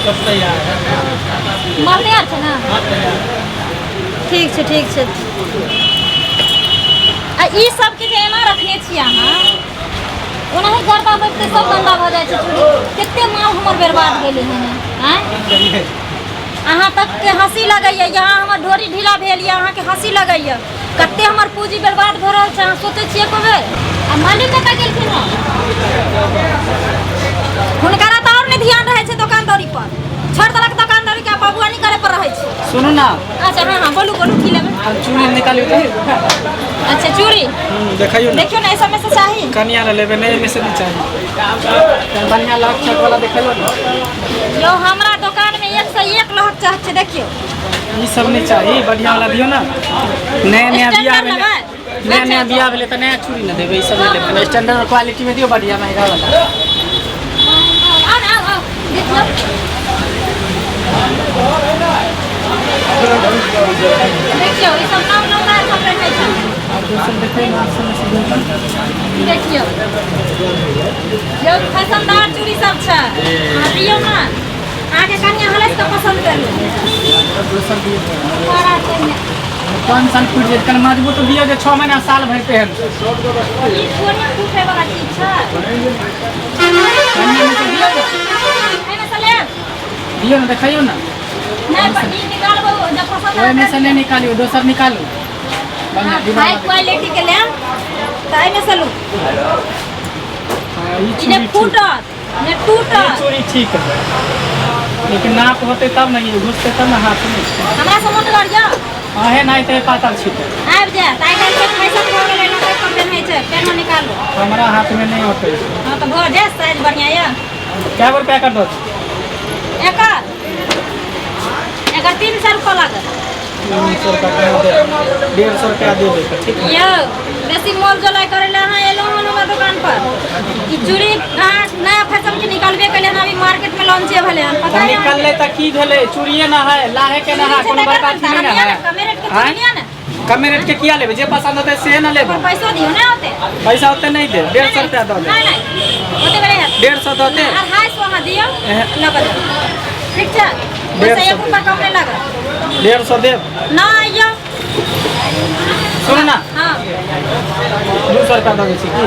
सब तैयार है। माल तैयार छै ना? ठीक छै ठीक छै। आ ई सब के जे एना रखने छी अहाँ, ओनाही गरबा बैठते सब गंदा भ जाय छै चूड़ी। कते माल हमर बर्बाद गेलै हन हैं। अहाँ तक के हंसी लगैया, यहाँ हमर ढोरी ढीला भेल या अहाँ के हंसी लगैया। कते हमर पूंजी बर्बाद भ रहल छै, अहाँ सोचै छियै एको बेर? आ मालिक कतऽ गेलखिन हँ? हुनकरा तऽ और नहीं ध्यान रहे छै दुकानदारी पर। छोड़ देलक दुकानदारी के, बाबुआनी करे पर रहे छै। सुनू ना। अच्छा हाँ हाँ बोलू बोलू की लेबै? चूड़ी निकालियो तो। अच्छा चूड़ी देखियो ना। देखियो ना, ऐसा में से चाहिए? कनिया ना लेबे, नहीं में से नहीं चाहिए। बढ़िया लाख छक वाला देखियो ना। यो हमरा दुकान में 101 लाख चाहत छै, देखियो। ये सब नहीं चाहिए, बढ़िया वाला दियो ना। नया नया बिया में नया नया बिया भेले त नया चूड़ी ना देबे, ई सब नहीं लेबे। स्टैंडर्ड क्वालिटी में दियो, बढ़िया महंगा वाला। आओ देखियो। देखियो ई सब नाम नंबर सब रखे छै। देखियो यो फैशनदार चूड़ी सब छै, अहाँ दियो ना। आगे कन्या हलस तो पसंद करियो। बड़ा छै ने कौन सन फूट जे कन मजबूत तो दियो, जे 6 महीना साल भर पहन। ई थोड़ी फूटे वाला चीज छै। कन्या में से दियो ना। एमे से ले दियो ना, देखियो ना। नहीं पर ई निकालबो जब पसंद ओए में से नहीं निकालियो, दोसर निकालो। हाई क्वालिटी के ले त एमे से लू। ये ने फूटत ने टूटत। चूड़ी ठीक है, लेकिन नाप होते तब नहीं, घुसते तब ना हाथ में। हमरा से मोट लड़िया हाँ है नहीं तो पातल छिटे। आबि जा ताई काल के पैसा हो गेलै ना, तो पेन्है छै पेन्हो निकालो। हमारा हाथ में नहीं होते। हां तो भर जा, साइज बढ़िया या। क्या रुपया कर दो? एकर 300 रुपया लागत। 300 रुपया दे, 150 रुपया दे दे, ठीक है। यो बेसी मोल जोलाई करे ले हां एलो हन हमरा दुकान पर। ई चूड़ी कहां नया फैशन के निकालबे कले ना, अभी मार्केट में लॉन्च भेले हन, पता नहीं निकल ले त की भेले? चूड़िए ना है, लाहे के ना है, कोनो बड़का चीज नहीं है। कमे रेट के चूड़िया ना, कम रेट के किया लेबे? जे पसंद होते से ना लेबे। पैसा दियो ना होते। पैसा होते नहीं दे, 150 रुपया दो दे। नहीं नहीं होते बड़े 150 दो दे। 250 हां दियो नगद। ठीक छै, पैसा 1 रुपया कम नहीं लागत। 150 दे ना आइयो सुन ना। हां 200 रुपया दो छी की?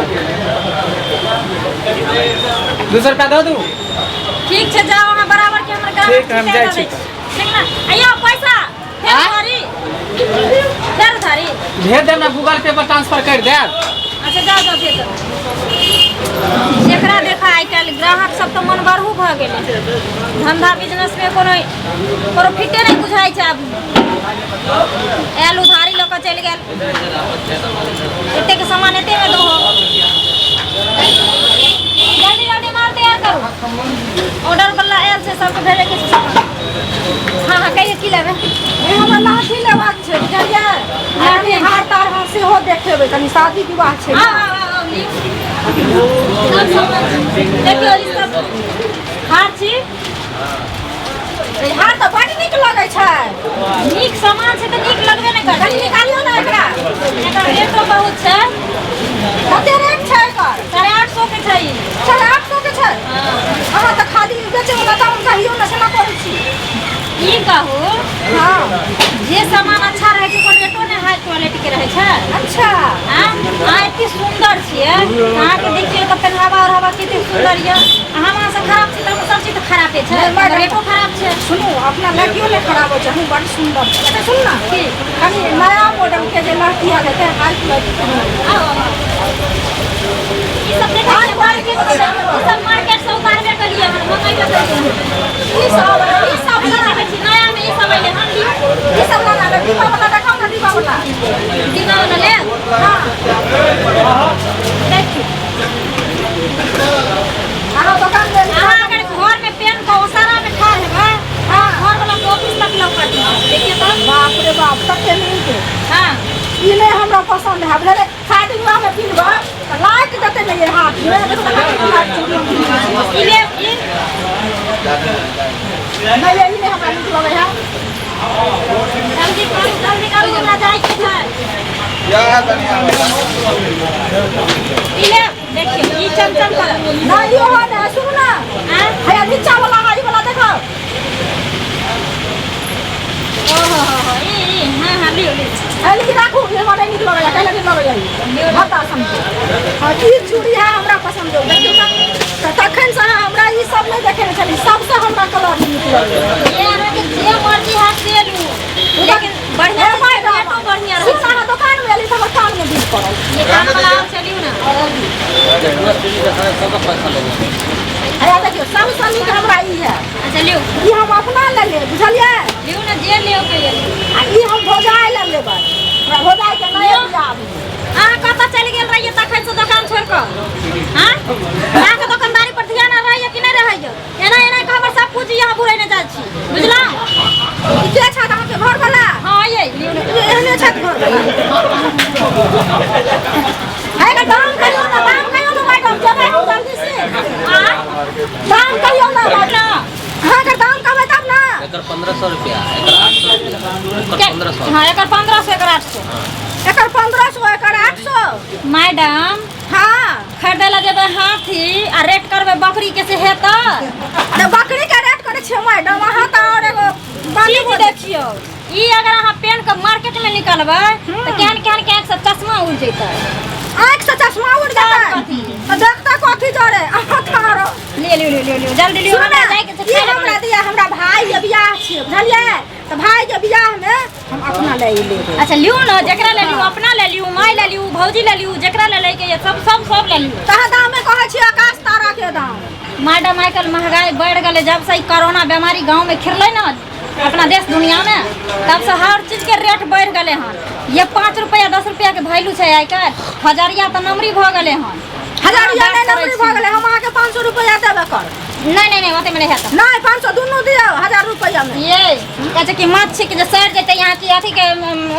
200 रुपया दो दू। ठीक छै, जाओ अहाँ बराबर के हमर गांव। ठीक है, हम जाय छी। ठीक ना आइयो पैसा फेर धारी भेज देना, गूगल पे पर ट्रांसफर कर दे। अच्छा जाओ जाओ भेज दो। जेकरा देखा आइ काल ग्राहक सब तो मन बरहू भ गेलै। धंधा बिजनेस में कोनो प्रॉफिटे नहीं बुझाई छै। अब आयल उधारी लऽ कऽ चलि गेल, एते के सामान एते में दो। जल्दी जल्दी माल तैयार करू, ऑर्डर वाला आयल छै, सबके भेजे के छै। हाँ हाँ कहिए की लेबे? हमरा लाठी लेबाक छै, बुझलियै? लाठी हार तार हम सेहो देखेबै, कनी शादी विवाह छै। हाँ हाँ हाँ देखियो ई सब हार छी। हार तऽ बड़ नीक लगै छै। नीक सामान छै तऽ नीक लगबे नहि करतै। कनी निकालियो ना एकरा। एकर रेटो बहुत छै। कते रेट छै एकर? 850 के छै ई। 850 के छै? अहाँ तऽ खाली बेचे वाला दाम कहियो ना, सेना करै छी। ई कहू हाँ जे सामान अच्छा रहे छै ओकर रेटो ने हाई क्वालिटी के रहे छै। अच्छा अहाँ एते सुंदर छियै, अहाँ के देखियो तऽ पहनावा और हवा कते सुंदर ये। हमरा से खराब छै तऽ सब चीज खराबे छै, रेटो खराब छै। सुनू, अपना लड़कियों ले खराब हो छै, हम बड़ सुंदर छै। अच्छा सुन ना, कनी नया मॉडल के जे लड़की आ जाते हाई क्वालिटी के। ई सब देखा क्वालिटी के, ई सब मार्केट से उतारबे करिए, हम मंगाइबे करिए। ई सब देखै छी नया में, ई सब अइले हम लियो। ई सब ना ना दीपा वाला देखाओ ना, दीपा वाला। दीना वाला ले। हाँ देखियो अहाँ दुकान ले अहाँ अगर घर में पेन को ओसारा में ठाड़ हेबै, घर वाला के ऑफिस तक लौकत। देखिए तो बाप रे बाप, कते नीक। हां ई नहीं हमरा पसंद है। भेले शादी विवाह में पिनबा लाइट देते नहीं हाथ में। ई ले ई नहीं ये नहीं हमरा नीक लगे है। जल्दी करू हमरा जाय के छै। ई ले देखिए ई चमचम कर ना यो है ना, सुन ना। हां है नीचा वाला हाई वाला देखो। यही बता समझो हाँ ई चूड़ी है हमरा पसंद हो देखियो त तखन से हमरा ई सब नहीं देखे छली सबसे हमरा कलर निकलल ये अहाँ के जे मर्जी हाथ से लू लेकिन बढ़िया रेटो बढ़िया रहे सुना दुकान में एली त कान में बिल पड़ल ये काम वाला आप चलियो ना अरे देखियो सबसे नीक हमरा ई है अच्छा लियो ई हम अपना ले ले बुझलिए लियो ना जे लियो के ये आ ई हम भोजाए ले लेबै हमरा भोजाए के नहीं आबी अहाँ कतऽ चलि गेल रहिए तखन से दुकान छोड़ कऽ हाँ अहाँ के दुकानदारी पर ध्यान रहैया कि नहीं रहैया एना एना के हमर सब कुछ यहाँ बुरै नहि जाइ छी बुझलौ ई के छत अहाँ के घर वाला हाँ ये लियो ना एहने छत घर वाला है का दाम कहियो ना मैडम जबै हम जल्दी से हाँ दाम कहियो ना मैडम हाँ का दाम कहबै तब ना एकर 1500 रुपया एकर 800 हाँ एकर 1500 एकर 800 एकर 1500 एकर 800 मैडम हाँ खरीदे ला जेबै हाथी आ रेट करबै बकरी के से हेतै अरे बकरी के रेट करे छियै मैडम अहाँ त और एगो चीज देखियो ई अगर अहाँ पेन के मार्केट में निकलबै त केहन केहन के एक सब चश्मा उड़ जैतै आँख से चश्मा उड़ जाता देखता कथी जरे अहाँ थारो ले जल्दी लियो हमरा जाय के ई हमरा दिया हमरा भाई के बियाह छियै बुझलियै त भाई के बियाह में हम अपना ले लेबै अच्छा लियो ना जेकरा ले लियो अपना ले लियो माई ले लियो भौजी ले लियो जेकरा ले ले के सब ले लियो तह दाम में कहै छियै आकाश तारा के दाम मैडम आजकल महंगाई बढ़ गले जब से कोरोना बीमारी गांव में खिरलै ना अपना देश दुनिया में तब से हर चीज के रेट बढ़ गले हन ये 5 रुपया 10 रुपया के वैल्यू छै आजकल हजारिया त नमरी भ गले हन हजारिया नहीं नौकरी भ गेलै हम अहाँ के 500 रुपया देबे कर नहीं ओते में नहीं हेतै नहीं 500 दुनू दियो 1000 रुपया में ये कहै कि माछ छी के जे सड़ जेतै यहाँ की अथी के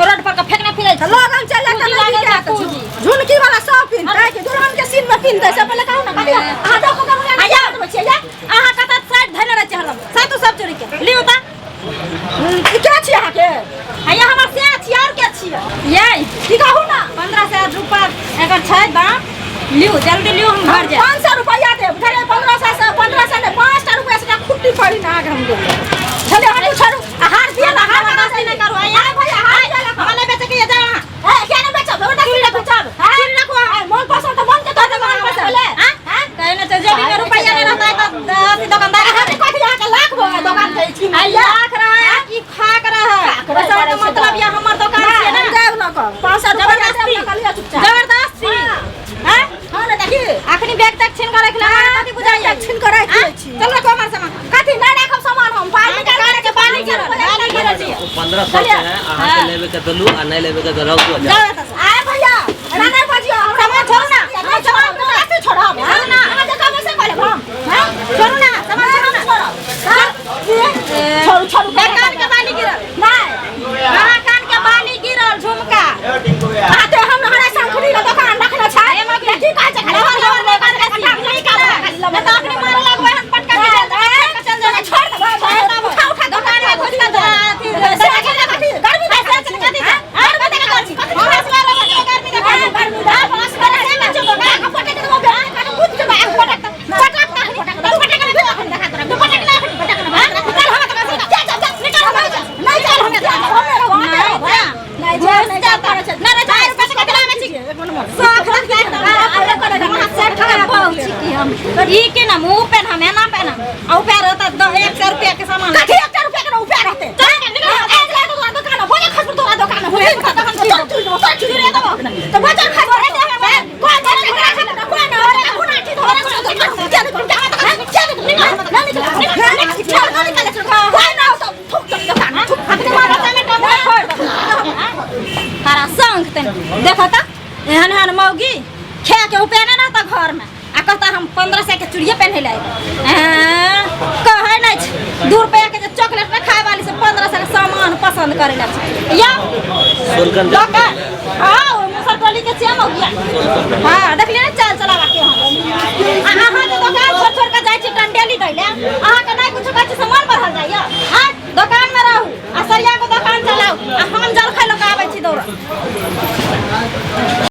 रोड पर के फेंकना फिरै त लगन चल जाता झुनकी वाला सब पिन काहे कि दुल्हन के सीन में पिन दे से पहले कहू ना अहाँ देखो करू ना या बचिया अहाँ कत साइड धैले रह चहलम साइड सब चोरी के लियो ता ई क्या छियै अहाँ के हैया हमर से छी और के छी ये की कहू ना 1500 रुपया एकर छै दाम लियो जल्दी लियो हम घर जाए 500 रुपया दे धरे 1500 ने 5 रुपया से खुट्टी पड़ी ना आगे हम देबे चले हटू छोड़ू हार दिया ना हार का नहीं करू आया भैया हार दिया ना हमें बेचे के जा ए क्या नहीं बेचो बेटा की बेचो हां रखो मोल पसंद तो बंद कर दे मोल पसंद हां कहे ना चल जेबी में रुपया नहीं रहता है तो अथी दुकानदार हां कथि यहाँ के लाख हो दुकान के छी लाख रहा है कि खाक रहा है पैसा का मतलब ये हमर दुकान छै ना देव ना कर 500 जबरदस्ती निकालिए चुपचाप जबरदस्ती हैं हां ना देखी अखनी बैग तक छीन कर रखला कथी बुझाइया छीन कर रख छी चल रखो हमर सामान कथी ना राखब सामान हम पानी निकाल के पानी गिरल छी 1500 के है अहाँ के लेबे के दलू आ नहीं लेबे के रख दो जा आए भैया राना बजियो हमरा सामान छोड़ू ना नहीं सामान तो कैसे छोड़ब छोड़ू ना अहाँ जका में से कहले हम हैं छोड़ू ना सामान छोड़ू ना छोड़ू कान के बाली गिरल नहीं हां कान के बाली गिरल झुमका आते हम हरा शंखरी का दुकान रखना छै की कहै छै नहीं तो अपने मार लगबै हम पटका के चल जा छोड़ दे उठा दुकान में घुस के अथी गर्मी पैसा चल कथी है और बता के कर छी फसला लगा गर्मी के गर्मी फसला से में चलो ना पटक के मोबाइल का कुछ के बाहर पटक ई के ना मुंह पे हम ना पे ना औ पे रहता 100 रुपया के सामान कथी 100 रुपया के ऊपर रहते दुकान बोले खसुर तोरा दुकान हो तो बचा खा कोई तारा संग तन देखो त एहन एहन मौगी खे के ऊपर ना रहता घर में आ कहता हम 1500 के चूड़िए पहने लाई कहे नहीं 2 रुपया के चॉकलेट में खाए वाली से 1500 के सामान पसंद करे ला या सोलकन हां मुसर टोली के छिया मौगिया हां देख ले ना चाल चलावा के हम अहाँ के दुकान छोड़ के जाय छी टंडेली दैले अहाँ के नहीं कुछ कहै छी सामान बढ़ल जाइया हां दुकान में रहू आ सरिया के दुकान चलाऊ आ हम जल खाइ लोग आबै छी दौड़